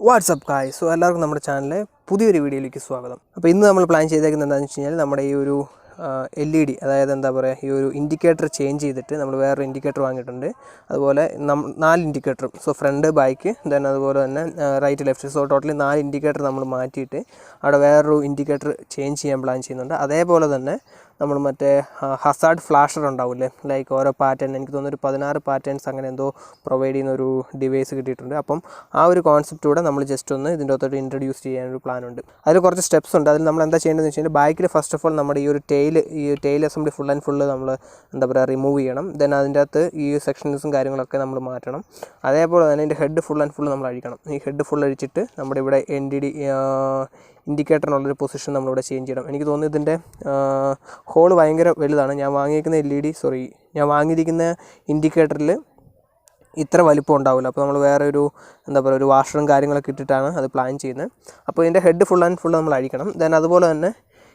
WhatsApp ഗായ്. So എല്ലാവർക്കും നമ്മുടെ ചാനലിലെ പുതിയൊരു വീഡിയോയിലേക്ക് സ്വാഗതം. അപ്പോൾ ഇന്ന് നമ്മൾ പ്ലാൻ ചെയ്തേക്കുന്നത് എന്താണെന്ന് വെച്ച് കഴിഞ്ഞാൽ നമ്മുടെ ഈ ഒരു LED, അതായത് എന്താ പറയുക, ഈ ഒരു ഇൻഡിക്കേറ്റർ ചേഞ്ച് ചെയ്തിട്ട് നമ്മൾ വേറൊരു ഇൻഡിക്കേറ്റർ വാങ്ങിയിട്ടുണ്ട്. അതുപോലെ 4 ഇൻഡിക്കേറ്ററും, സോ ഫ്രണ്ട്, ബാക്ക്, ദെൻ അതുപോലെ തന്നെ right, left, so totally 4 indicator നമ്മൾ മാറ്റിയിട്ട് അവിടെ വേറൊരു ഇൻഡിക്കേറ്റർ ചേഞ്ച് ചെയ്യാൻ പ്ലാൻ ചെയ്യുന്നുണ്ട്. അതേപോലെ തന്നെ നമ്മൾ മറ്റേ ഹസാർഡ് ഫ്ലാഷർ ഉണ്ടാവില്ലേ, ലൈക്ക് ഓരോ പാറ്റേൺ, എനിക്ക് തോന്നുന്നു ഒരു 16 പാറ്റേൺസ് അങ്ങനെ എന്തോ പ്രൊവൈഡ് ചെയ്യുന്ന ഒരു ഡിവൈസ് കിട്ടിയിട്ടുണ്ട്. അപ്പം ആ ഒരു കോൺസെപ്റ്റൂടെ നമ്മൾ ജസ്റ്റ് ഒന്ന് ഇതിൻ്റെ അകത്തോട്ട് ഇൻട്രൊഡ്യൂസ് ചെയ്യാനൊരു പ്ലാനുണ്ട്. അതിൽ കുറച്ച് സ്റ്റെപ്സ് ഉണ്ട്. അതിൽ നമ്മൾ എന്താ ചെയ്യേണ്ടതെന്ന് വെച്ച് കഴിഞ്ഞാൽ ബാക്കിൽ ഫസ്റ്റ് ഓഫ് ഓൾ നമ്മുടെ ഈ tail assembly full and full നമ്മൾ എന്താ പറയുക റിമൂവ് ചെയ്യണം. ദെൻ അതിൻ്റെ അകത്ത് ഈ സെക്ഷൻസും കാര്യങ്ങളൊക്കെ നമ്മൾ മാറ്റണം. അതേപോലെ തന്നെ ഇതിൻ്റെ ഹെഡ് ഫുൾ ആൻഡ് ഫുള്ള് നമ്മൾ അഴിക്കണം. ഈ ഹെഡ് ഫുൾ അഴിച്ചിട്ട് നമ്മുടെ ഇവിടെ ഇൻഡിക്കേറ്ററിനുള്ളൊരു പൊസിഷൻ നമ്മളിവിടെ ചേഞ്ച് ചെയ്യണം. എനിക്ക് തോന്നുന്നു ഇതിൻ്റെ ഹോൾ ഭയങ്കര വലുതാണ്. ഞാൻ വാങ്ങിയിരിക്കുന്ന ഇൻഡിക്കേറ്ററിൽ ഇത്ര വലിപ്പം ഉണ്ടാവില്ല. അപ്പോൾ നമ്മൾ വേറെ ഒരു എന്താ പറയുക, ഒരു വാഷറും കാര്യങ്ങളൊക്കെ ഇട്ടിട്ടാണ് അത് പ്ലാൻ ചെയ്യുന്നത്. അപ്പോൾ ഇതിൻ്റെ ഹെഡ് ഫുൾ ആൻഡ് ഫുൾ നമ്മൾ അഴിക്കണം. ദെൻ അതുപോലെ തന്നെ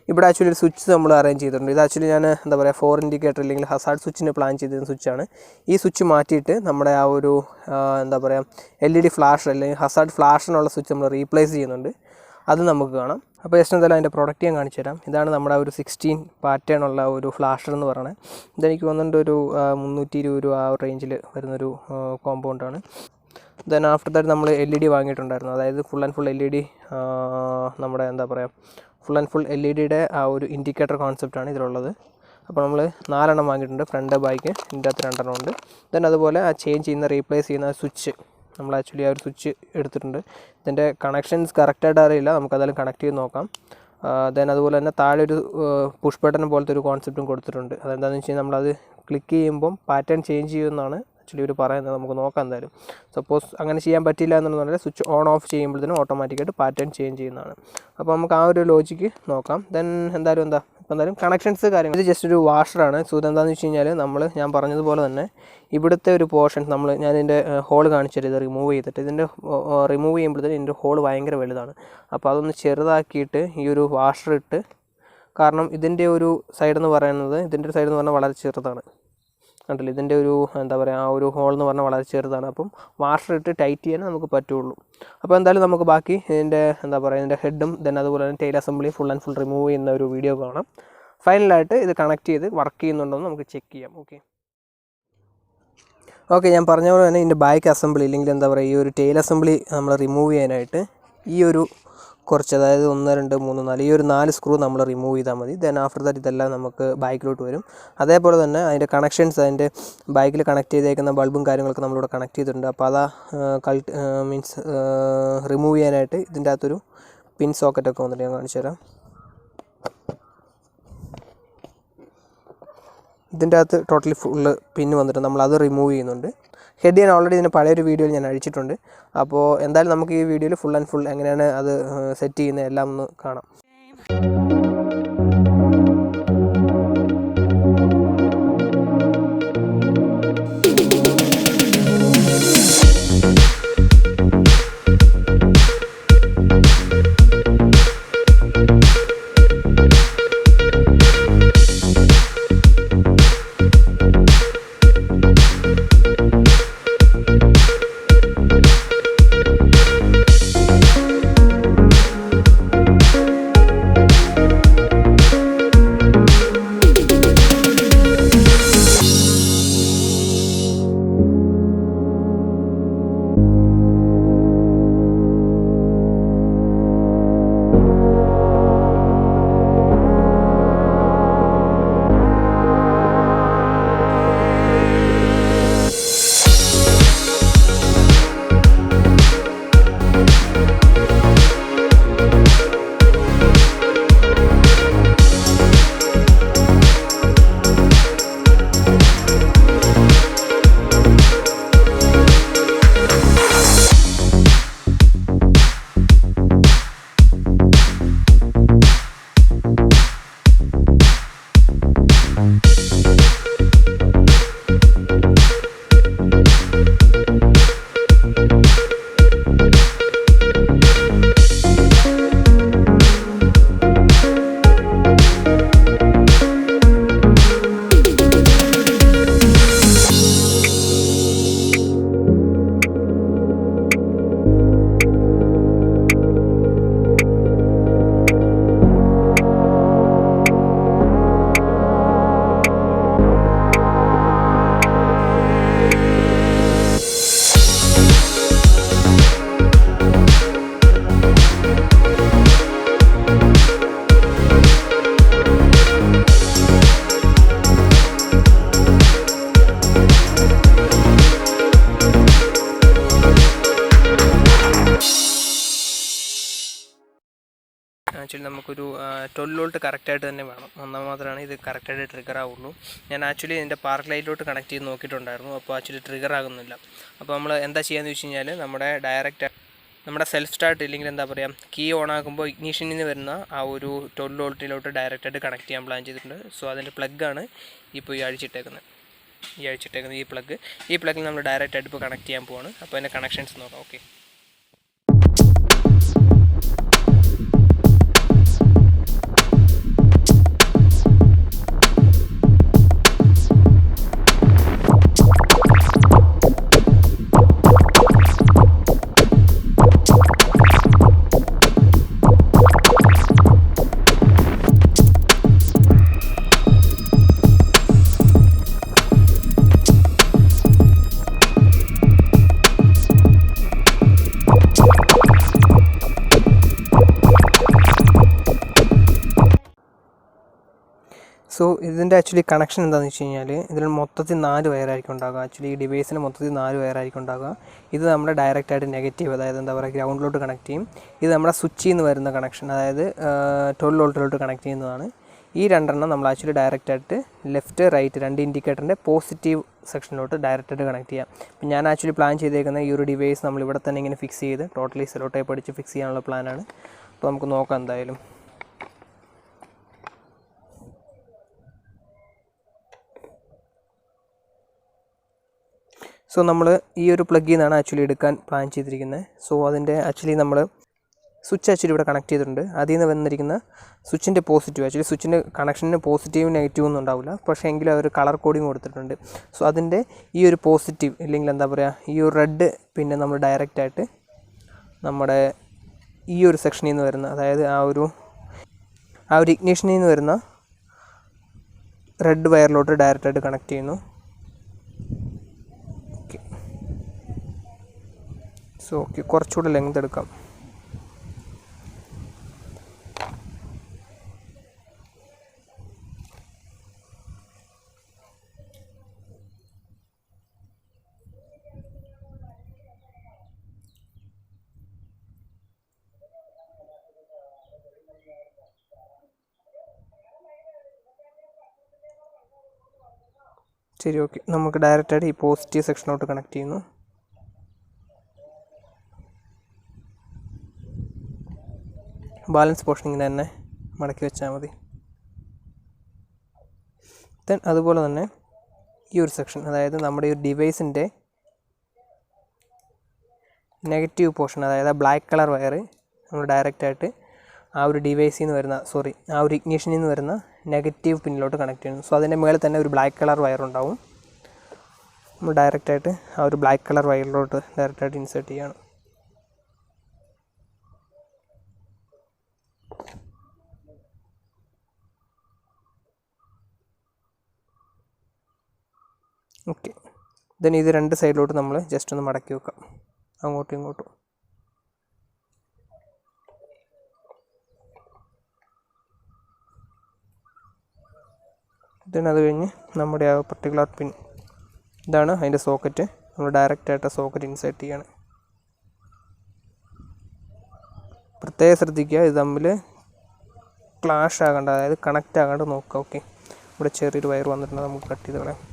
ഇവിടെ ആക്ച്വലി ഒരു സ്വിച്ച് നമ്മൾ അറേഞ്ച് ചെയ്തിട്ടുണ്ട്. ഇത് ആക്ച്വലി ഞാൻ എന്താ പറയുക 4 ഇൻഡിക്കേറ്റർ അല്ലെങ്കിൽ ഹസാർഡ് സ്വിച്ചിന് പ്ലാൻ ചെയ്തിരുന്ന സ്വിച്ചാണ്. ഈ സ്വിച്ച് മാറ്റിയിട്ട് നമ്മുടെ ആ ഒരു എന്താ പറയുക LED ഫ്ലാഷർ അല്ലെങ്കിൽ ഹസാർഡ് ഫ്ലാഷിനുള്ള സ്വിച്ച് നമ്മൾ റീപ്ലേസ് ചെയ്യുന്നുണ്ട്. അത് നമുക്ക് കാണാം. അപ്പോൾ ജസ്റ്റ് എന്തായാലും അതിൻ്റെ പ്രൊഡക്റ്റ് ഞാൻ കാണിച്ചു തരാം. ഇതാണ് നമ്മുടെ ഒരു 16 പാറ്റേൺ ഉള്ള ഒരു ഫ്ലാഷർ എന്ന് പറയുന്നത്. ഇതെനിക്ക് വന്നിട്ട് ഒരു 320 രൂപ ആ റേഞ്ചിൽ വരുന്നൊരു കോമ്പൗണ്ടാണ്. ദെൻ ആഫ്റ്റർ ദാറ്റ് നമ്മൾ LED വാങ്ങിയിട്ടുണ്ടായിരുന്നു. അതായത് ഫുൾ ആൻഡ് ഫുൾ LED, നമ്മുടെ എന്താ പറയുക ഫുൾ ആൻഡ് ഫുൾ LEDയുടെ ആ ഒരു ഇൻഡിക്കേറ്റർ കോൺസെപ്റ്റാണ് ഇതിലുള്ളത്. അപ്പോൾ നമ്മൾ 4 എണ്ണം വാങ്ങിയിട്ടുണ്ട്, ഫ്രണ്ട് ബാക്ക്, ഇതിൻ്റെ അകത്ത് 2 എണ്ണം ഉണ്ട്. ദെൻ അതുപോലെ ആ ചേഞ്ച് ചെയ്യുന്ന റീപ്ലേസ് ചെയ്യുന്ന സ്വിച്ച് നമ്മൾ ആക്ച്വലി ആ ഒരു സ്വിച്ച് എടുത്തിട്ടുണ്ട്. ഇതിൻ്റെ കണക്ഷൻസ് കറക്റ്റായിട്ട് അറിയില്ല, നമുക്കതെല്ലാം കണക്ട് ചെയ്ത് നോക്കാം. ദെൻ അതുപോലെ തന്നെ താഴെ ഒരു പുഷ് ബട്ടൺ പോലത്തെ ഒരു കോൺസെപ്റ്റും കൊടുത്തിട്ടുണ്ട്. അതെന്താണെന്ന് വെച്ച് കഴിഞ്ഞാൽ നമ്മളത് ക്ലിക്ക് ചെയ്യുമ്പം പാറ്റേൺ ചേഞ്ച് ചെയ്യുമെന്നാണ് ആക്ച്വലി ഇവർ പറയുന്നത്. നമുക്ക് നോക്കാം എന്തായാലും. സപ്പോസ് അങ്ങനെ ചെയ്യാൻ പറ്റില്ല എന്നുണ്ടെങ്കിൽ സ്വിച്ച് ഓൺ ഓഫ് ചെയ്യുമ്പോഴത്തേനും ഓട്ടോമാറ്റിക്കായിട്ട് പാറ്റേൺ ചേഞ്ച് ചെയ്യുന്നതാണ്. അപ്പോൾ നമുക്ക് ആ ഒരു ലോജിക്ക് നോക്കാം. ദെൻ എന്തായാലും കണക്ഷൻസ് കാര്യങ്ങൾ, ഇത് ജസ്റ്റ് ഒരു വാഷറാണ്. സോ ഇതെന്താണെന്ന് വെച്ച് കഴിഞ്ഞാൽ ഞാൻ പറഞ്ഞതുപോലെ തന്നെ ഇവിടുത്തെ ഒരു പോർഷൻ ഞാനിതിൻ്റെ ഹോൾ കാണിച്ചിട്ട് ഇത് റിമൂവ് ചെയ്തിട്ട്, ഇതിൻ്റെ റിമൂവ് ചെയ്യുമ്പോഴത്തേനും ഇതിൻ്റെ ഹോൾ ഭയങ്കര വലുതാണ്. അപ്പോൾ അതൊന്ന് ചെറുതാക്കിയിട്ട് ഈ ഒരു വാഷർ ഇട്ട്, കാരണം ഇതിൻ്റെ ഒരു സൈഡെന്ന് പറഞ്ഞാൽ വളരെ ചെറുതാണ് കണ്ടില്ല. ഇതിൻ്റെ ഒരു എന്താ പറയുക, ആ ഒരു ഹോൾ എന്ന് പറഞ്ഞാൽ വളരെ ചെറുതാണ്. അപ്പം വാഷർ ഇട്ട് ടൈറ്റ് ചെയ്യാൻ നമുക്ക് പറ്റുള്ളൂ. അപ്പോൾ എന്തായാലും നമുക്ക് ബാക്കി ഇതിൻ്റെ എന്താ പറയുക, ഇതിൻ്റെ ഹെഡും ദെൻ അതുപോലെ തന്നെ tail assembly full and full remove ചെയ്യുന്ന ഒരു വീഡിയോ കാണാം. ഫൈനലായിട്ട് ഇത് കണക്ട് ചെയ്ത് വർക്ക് ചെയ്യുന്നുണ്ടോ എന്ന് നമുക്ക് ചെക്ക് ചെയ്യാം. ഓക്കെ, ഞാൻ പറഞ്ഞ പോലെ തന്നെ ഇതിൻ്റെ ബാക്ക് അസംബ്ലി അല്ലെങ്കിൽ എന്താ പറയുക, ഈ ഒരു ടെയിൽ അസംബ്ലി നമ്മൾ റിമൂവ് ചെയ്യാനായിട്ട് ഈ ഒരു കുറച്ച്, അതായത് 1 2 3 4 ഈ ഒരു 4 സ്ക്രൂ നമ്മൾ റിമൂവ് ചെയ്താൽ മതി. ദെൻ ആഫ്റ്റർ ദാറ്റ് ഇതെല്ലാം നമുക്ക് ബാക്കിലോട്ട് വരും. അതേപോലെ തന്നെ അതിൻ്റെ കണക്ഷൻസ്, അതിൻ്റെ ബാക്കിൽ കണക്ട് ചെയ്തേക്കുന്ന ബൾബും കാര്യങ്ങളൊക്കെ നമ്മളിവിടെ കണക്ട് ചെയ്തിട്ടുണ്ട്. അപ്പോൾ അതാ റിമൂവ് ചെയ്യാനായിട്ട് ഇതിൻ്റെ അകത്തൊരു പിൻ സോക്കറ്റൊക്കെ വന്നിട്ട് ഞാൻ കാണിച്ചു തരാം. ഇതിൻ്റെ അകത്ത് ടോട്ടലി ഫുള്ള് പിൻ വന്നിട്ട് നമ്മളത് റിമൂവ് ചെയ്യുന്നുണ്ട്. ഹെഡ് ഞാൻ ഓൾറെഡി ഇതിൻ്റെ പഴയൊരു വീഡിയോയിൽ ഞാൻ അഴിച്ചിട്ടുണ്ട്. അപ്പോൾ എന്തായാലും നമുക്ക് ഈ വീഡിയോയിൽ ഫുൾ ആൻഡ് ഫുൾ എങ്ങനെയാണ് അത് സെറ്റ് ചെയ്യുന്നത് എല്ലാം ഒന്ന് കാണാം. ആക്ച്വലി നമുക്കൊരു 12 വോൾട്ട് കറക്റ്റായിട്ട് തന്നെ വേണം. എന്നാൽ മാത്രമാണ് ഇത് കറക്റ്റായിട്ട് ട്രിഗർ ആവുള്ളൂ. ഞാൻ ആക്ച്വലി എൻ്റെ പാർക്ക് ലൈറ്റിലോട്ട് കണക്ട് ചെയ്ത് നോക്കിയിട്ടുണ്ടായിരുന്നു. അപ്പോൾ ആക്ച്വലി ട്രിഗർ ആകുന്നില്ല. അപ്പോൾ നമ്മൾ എന്താ ചെയ്യാന്ന് വെച്ച് കഴിഞ്ഞാൽ നമ്മുടെ സെൽഫ് സ്റ്റാർട്ട് ഇല്ലെങ്കിൽ എന്താ പറയുക, കീ ഓൺ ആക്കുമ്പോൾ ഇഗ്നീഷനിൽ നിന്ന് വരുന്ന ആ ഒരു 12 വോൾട്ടിലോട്ട് ഡയറക്റ്റായിട്ട് കണക്ട് ചെയ്യാൻ പ്ലാൻ ചെയ്തിട്ടുണ്ട്. സോ അതിൻ്റെ പ്ലഗ്ഗാണ് ഇപ്പോൾ ഈ അഴിച്ചിട്ടേക്കുന്നത്. ഈ പ്ലഗിൽ നമ്മൾ ഡയറക്റ്റായിട്ട് ഇപ്പോൾ കണക്ട് ചെയ്യാൻ പോവാണ്. അപ്പോൾ അതിൻ്റെ കണക്ഷൻസ് നോക്കാം. ഓക്കെ, സോ ഇതിൻ്റെ ആക്ച്വലി കണക്ഷൻ എന്താണെന്ന് വെച്ച് കഴിഞ്ഞാൽ ഇതിൽ മൊത്തത്തിൽ 4 വയറായിരിക്കും ഉണ്ടാകുക. ആക്ച്വലി ഈ ഡിവൈസിന് മൊത്തത്തിൽ 4 വയറായിരിക്കും ഉണ്ടാകുക. ഇത് നമ്മുടെ ഡയറക്റ്റായിട്ട് നെഗറ്റീവ്, അതായത് എന്താ പറയുക, ഗ്രൗണ്ടിലോട്ട് കണക്ട് ചെയ്യും. ഇത് നമ്മുടെ സ്വിച്ചിൽ നിന്ന് വരുന്ന കണക്ഷൻ, അതായത് 12 വോൾട്ടിലോട്ട് കണക്ട് ചെയ്യുന്നതാണ്. ഈ 2 നമ്മൾ ആക്ച്വലി ഡയറക്റ്റായിട്ട് ലെഫ്റ്റ് റൈറ്റ് 2 ഇൻഡിക്കേറ്ററിൻ്റെ പോസിറ്റീവ് സെക്ഷനിലോട്ട് ഡയറക്റ്റായിട്ട് കണക്ട് ചെയ്യാം. അപ്പം ഞാൻ ആക്ച്വലി പ്ലാൻ ചെയ്തേക്കുന്ന ഈ ഒരു ഡിവൈസ് നമ്മൾ ഇവിടെ തന്നെ ഇങ്ങനെ ഫിക്സ് ചെയ്ത് ടോട്ടലി സെലോ ടേപ്പ് അടിച്ച് ഫിക്സ് ചെയ്യാനുള്ള പ്ലാനാണ്. അപ്പോൾ നമുക്ക് നോക്കാം എന്തായാലും. സോ നമ്മൾ ഈ ഒരു പ്ലഗിൽ നിന്നാണ് ആക്ച്വലി എടുക്കാൻ പ്ലാൻ ചെയ്തിരിക്കുന്നത്. സോ അതിൻ്റെ ആക്ച്വലി നമ്മൾ സ്വിച്ച് ആക്ച്വലി ഇവിടെ കണക്ട് ചെയ്തിട്ടുണ്ട്. അതിൽ നിന്ന് വന്നിരിക്കുന്ന സ്വിച്ചിൻ്റെ പോസിറ്റീവ്, ആക്ച്വലി സ്വിച്ചിൻ്റെ കണക്ഷന് പോസിറ്റീവും നെഗറ്റീവും ഒന്നും ഉണ്ടാവില്ല, പക്ഷേ എങ്കിലും അവർ കളർ കോഡിങ് കൊടുത്തിട്ടുണ്ട്. സോ അതിൻ്റെ ഈ ഒരു പോസിറ്റീവ് ഇല്ലെങ്കിൽ എന്താ പറയുക, ഈ ഒരു റെഡ് പിന്നെ നമ്മൾ ഡയറക്റ്റായിട്ട് നമ്മുടെ ഈ ഒരു സെക്ഷനിൽ നിന്ന് വരുന്ന, അതായത് ആ ഒരു ഇഗ്നീഷനിൽ നിന്ന് വരുന്ന റെഡ് വയറിലോട്ട് ഡയറക്റ്റായിട്ട് കണക്ട് ചെയ്യുന്നു. സോ ഓക്കെ, കുറച്ചുകൂടെ ലെങ്ത് എടുക്കാം. ശരി, ഓക്കെ, നമുക്ക് ഡയറക്റ്റായിട്ട് ഈ പോസിറ്റീവ് സെക്ഷനോട്ട് കണക്ട് ചെയ്യുന്നു. ബാലൻസ് പോർഷൻ ഇങ്ങനെ തന്നെ മടക്കി വെച്ചാൽ മതി. ദെൻ അതുപോലെ തന്നെ ഈ ഒരു സെക്ഷൻ, അതായത് നമ്മുടെ ഈ ഡിവൈസിൻ്റെ നെഗറ്റീവ് പോർഷൻ, അതായത് ബ്ലാക്ക് കളർ വയർ നമ്മൾ ഡയറക്റ്റായിട്ട് ആ ഒരു ഡിവൈസിൽ നിന്ന് വരുന്ന ആ ഒരു ഇഗ്നീഷനിൽ നിന്ന് വരുന്ന നെഗറ്റീവ് പിന്നിലോട്ട് കണക്ട് ചെയ്യുന്നു. സോ അതിൻ്റെ മുകളിൽ തന്നെ ഒരു ബ്ലാക്ക് കളർ വയർ ഉണ്ടാവും. നമ്മൾ ഡയറക്റ്റായിട്ട് ആ ഒരു ബ്ലാക്ക് കളർ വയറിലോട്ട് ഡയറക്റ്റായിട്ട് ഇൻസേർട്ട് ചെയ്യാണ്. ഓക്കെ, ദെൻ ഇത് 2 സൈഡിലോട്ട് നമ്മൾ ജസ്റ്റ് ഒന്ന് മടക്കി വെക്കാം, അങ്ങോട്ടും ഇങ്ങോട്ടും. ദെൻ അത് കഴിഞ്ഞ് നമ്മുടെ ആ പർട്ടിക്കുലർ പിൻ, ഇതാണ് അതിൻ്റെ സോക്കറ്റ്. നമ്മൾ ഡയറക്റ്റായിട്ട് സോക്കറ്റ് ഇൻസേർട്ട് ചെയ്യാണ്. പ്രത്യേകം ശ്രദ്ധിക്കുക, ഇത് തമ്മിൽ ക്ലാഷ് ആകണ്ട, അതായത് കണക്റ്റ് ആകാണ്ട് നോക്കുക. ഓക്കെ, ഇവിടെ ചെറിയൊരു വയർ വന്നിട്ടുണ്ട്, നമുക്ക് കട്ട് ചെയ്ത് കളയാം.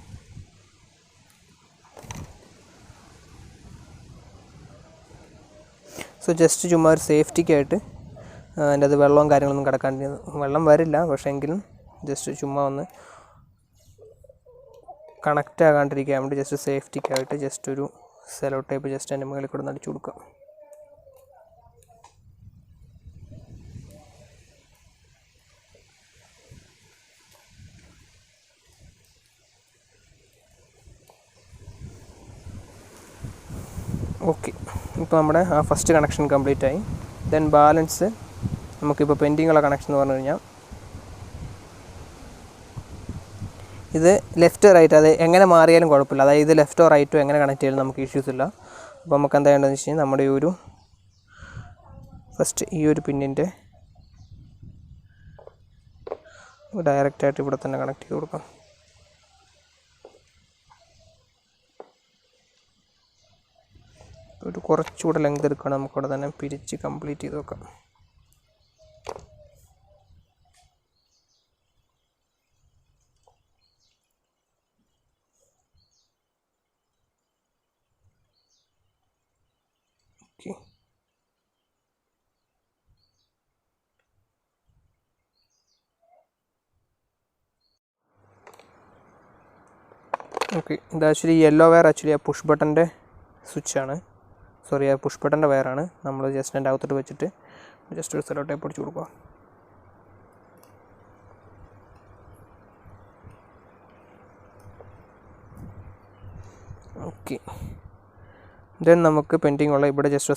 സോ ജസ്റ്റ് ചുമ്മാ ഒരു സേഫ്റ്റിക്കായിട്ട് അതിൻ്റെ അത് വെള്ളവും കാര്യങ്ങളൊന്നും കിടക്കാണ്ട്, വെള്ളം വരില്ല പക്ഷേ എങ്കിലും ജസ്റ്റ് ചുമ്മാ ഒന്ന് കണക്റ്റ് ആകാണ്ടിരിക്കാൻ വേണ്ടി ജസ്റ്റ് സേഫ്റ്റിക്കായിട്ട് ജസ്റ്റ് ഒരു സെലോ ടേപ്പ് ജസ്റ്റ് അതിൻ്റെ മുകളിൽ കൂടെ അടിച്ചു കൊടുക്കാം. ഓക്കെ, ഇപ്പോൾ നമ്മുടെ ആ ഫസ്റ്റ് കണക്ഷൻ കംപ്ലീറ്റ് ആയി. ദെൻ ബാലൻസ് നമുക്കിപ്പോൾ പെൻഡിങ്ങുള്ള കണക്ഷൻ എന്ന് പറഞ്ഞു കഴിഞ്ഞാൽ ഇത് ലെഫ്റ്റ് റൈറ്റ്, അത് എങ്ങനെ മാറിയാലും കുഴപ്പമില്ല, അതായത് ഇത് ലെഫ്റ്റോ റൈറ്റോ എങ്ങനെ കണക്ട് ചെയ്താലും നമുക്ക് ഇഷ്യൂസ് ഇല്ല. അപ്പോൾ നമുക്ക് എന്താ ചെയ്യേണ്ടതെന്ന് വെച്ച് കഴിഞ്ഞാൽ നമ്മുടെ ഒരു ഫസ്റ്റ് ഈ ഒരു പിന്നിൻ്റെ ഡയറക്റ്റായിട്ട് ഇവിടെ തന്നെ കണക്ട് ചെയ്ത് കൊടുക്കാം. ഒരു കുറച്ചുകൂടെ ലെങ്ത് എടുക്കണം, നമുക്കിവിടെ തന്നെ പിരിച്ച് കംപ്ലീറ്റ് ചെയ്ത് വെക്കാം. ഓക്കെ. ഓക്കെ, ഇത് ആക്ച്വലി യെല്ലോ വയർ ആക്ച്വലി ആ പുഷ് ബട്ടൻ്റെ സ്വിച്ചാണ്, സോറി ആ പുഷ് ബട്ടൻ്റെ വയറാണ്. നമ്മൾ ജസ്റ്റ് അതിൻ്റെ അകത്തോട്ട് വെച്ചിട്ട് ജസ്റ്റ് ഒരു സെല്ലോ ടേപ്പ് അടിച്ച് കൊടുക്കുക. ഓക്കെ, ദെൻ നമുക്ക് പെൻഡിങ് ഉള്ള ഇവിടെ ജസ്റ്റ്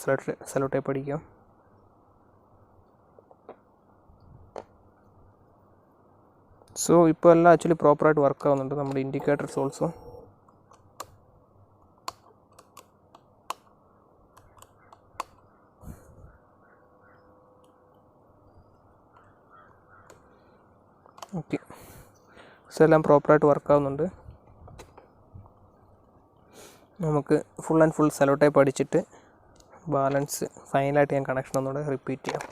സെല്ലോ ടേപ്പ് അടിക്കാം. സോ ഇപ്പോൾ എല്ലാം ആക്ച്വലി പ്രോപ്പറായിട്ട് വർക്ക് ആവുന്നുണ്ട്. നമ്മുടെ ഇൻഡിക്കേറ്റർസ് ഓൾസോ. ഓക്കെ, സോ എല്ലാം പ്രോപ്പറായിട്ട് വർക്ക് ആവുന്നുണ്ട്. നമുക്ക് full and full sello tape അടിച്ചിട്ട് ബാലൻസ് ഫൈനലായിട്ട് ഞാൻ കണക്ഷൻ ഒന്നുകൂടെ റിപ്പീറ്റ് ചെയ്യാം.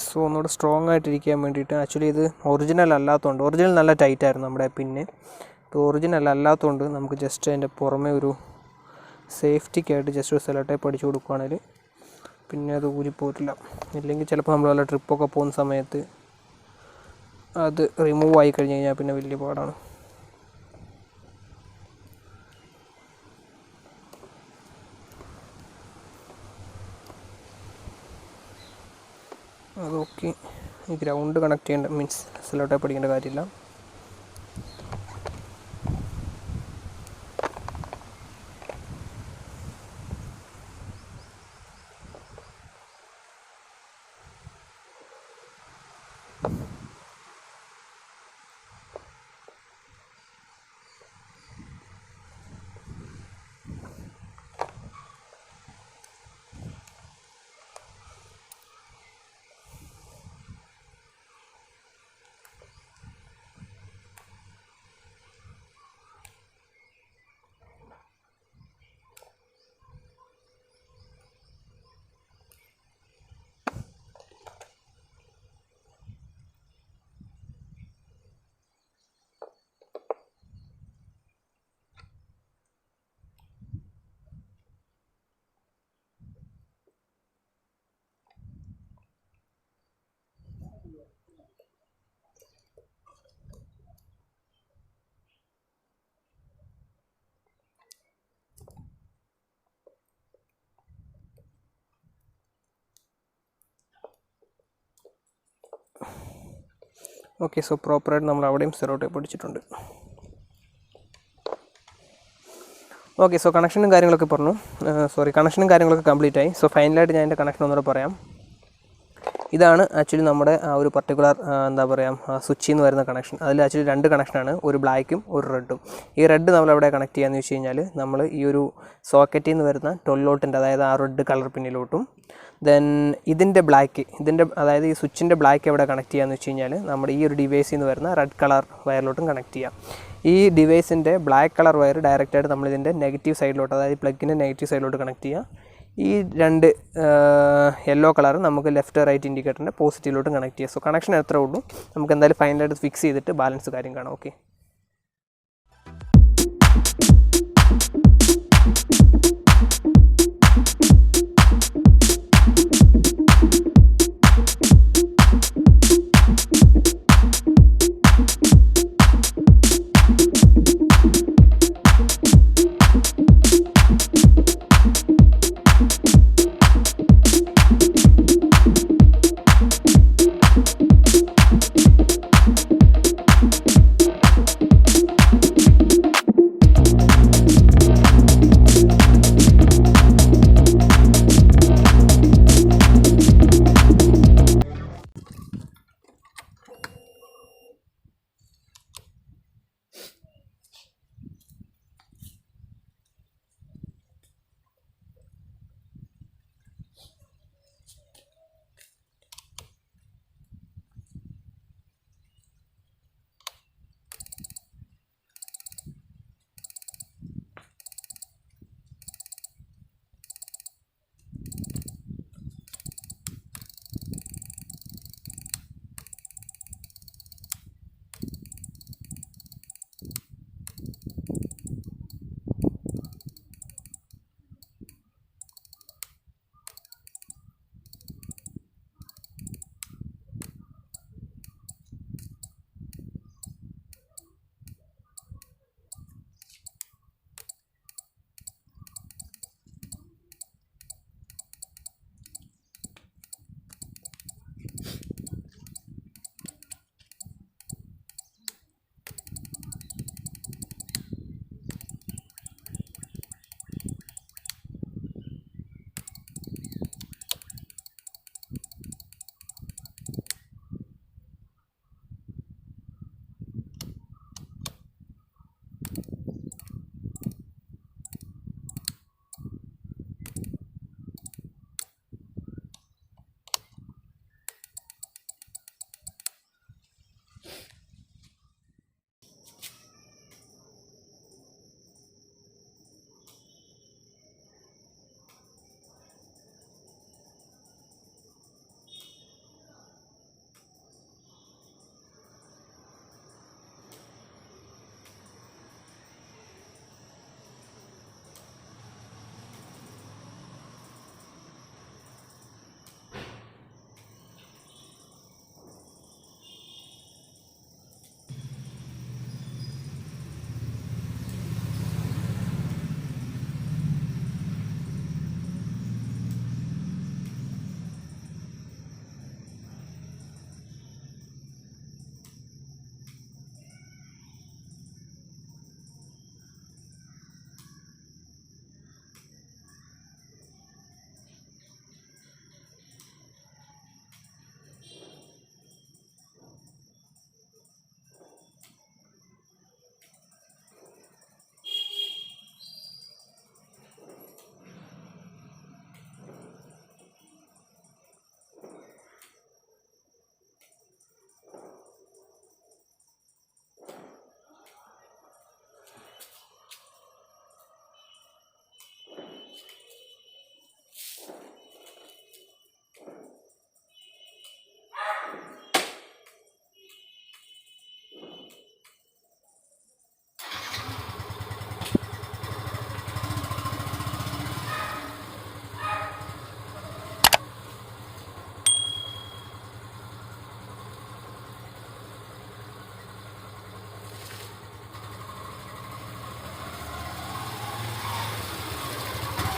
സോ ഒന്നുകൂടെ സ്ട്രോങ് ആയിട്ടിരിക്കാൻ വേണ്ടിയിട്ട്, ആക്ച്വലി ഇത് ഒറിജിനൽ അല്ലാത്തതുകൊണ്ട്, ഒറിജിനൽ നല്ല ടൈറ്റായിരുന്നു നമ്മുടെ പിന്നെ, ഇപ്പോൾ ഒറിജിനൽ അല്ലാത്തതുകൊണ്ട് നമുക്ക് ജസ്റ്റ് അതിൻ്റെ പുറമെ ഒരു സേഫ്റ്റിക്കായിട്ട് ജസ്റ്റ് ഒരു സെല്ലോ ടേപ്പ് അടിച്ച് കൊടുക്കുകയാണെങ്കിൽ പിന്നെ അത് ഊരിപ്പോയിട്ടില്ല. ഇല്ലെങ്കിൽ ചിലപ്പോൾ നമ്മൾ വല്ല ട്രിപ്പൊക്കെ പോകുന്ന സമയത്ത് അത് റിമൂവ് ആയി കഴിഞ്ഞ് കഴിഞ്ഞാൽ പിന്നെ വലിയ പാടാണ്. അതൊക്കെ ഈ ഗ്രൗണ്ട് കണക്ട് ചെയ്യേണ്ട, മീൻസ് സെല്ലോ ടേപ്പ് അടിക്കേണ്ട കാര്യമില്ല. ഓക്കെ, സോ പ്രോപ്പറായിട്ട് നമ്മൾ അവിടെയും സെല്ലോ ടേപ്പ് അടിച്ചിട്ടുണ്ട്. ഓക്കെ, സോ കണക്ഷനും കാര്യങ്ങളൊക്കെ പറഞ്ഞു, കണക്ഷനും കാര്യങ്ങളൊക്കെ കംപ്ലീറ്റ് ആയി. സോ ഫൈനലായിട്ട് ഞാൻ എൻ്റെ കണക്ഷൻ ഒന്നുകൂടെ പറയാം. ഇതാണ് ആക്ച്വലി നമ്മുടെ ആ ഒരു പർട്ടിക്കുലർ എന്താ പറയുക സ്വിച്ചിൽ നിന്ന് വരുന്ന കണക്ഷൻ. അതിൽ ആക്ച്വലി 2 കണക്ഷനാണ്, ഒരു ബ്ലാക്കും ഒരു റെഡും. ഈ റെഡ് നമ്മൾ എവിടെ കണക്ട് ചെയ്യാന്ന് വെച്ച് കഴിഞ്ഞാൽ നമ്മൾ ഈ ഒരു സോക്കറ്റിൽ നിന്ന് വരുന്ന 12 വോൾട്ടിൻ്റെ, അതായത് ആ റെഡ് കളർ പിന്നിലോട്ടും, ദെൻ അതായത് ഈ സ്വിച്ചിൻ്റെ ബ്ലാക്ക് എവിടെ കണക്ട് ചെയ്യാന്ന് വെച്ച് കഴിഞ്ഞാൽ നമ്മുടെ ഈ ഒരു ഡിവൈസിൽ നിന്ന് വരുന്ന റെഡ് കളർ വയറിലോട്ടും കണക്ട് ചെയ്യാം. ഈ ഡിവൈസിൻ്റെ ബ്ലാക്ക് കളർ വയർ ഡയറക്റ്റായിട്ട് നമ്മളിതിൻ്റെ നെഗറ്റീവ് സൈഡിലോട്ട്, അതായത് പ്ലഗിൻ്റെ നെഗറ്റീവ് സൈഡിലോട്ട് കണക്ട് ചെയ്യാം. ഈ 2 യെല്ലോ കളർ നമുക്ക് ലെഫ്റ്റ് റൈറ്റ് ഇൻഡിക്കേറ്ററിൻ്റെ പോസിറ്റീവിലോട്ടും കണക്ട് ചെയ്യാം. സോ കണക്ഷൻ എത്രയേ ഉള്ളൂ. നമുക്ക് എന്തായാലും ഫൈനലായിട്ട് ഫിക്സ് ചെയ്തിട്ട് ബാലൻസ് കാര്യം കാണാം. ഓക്കെ.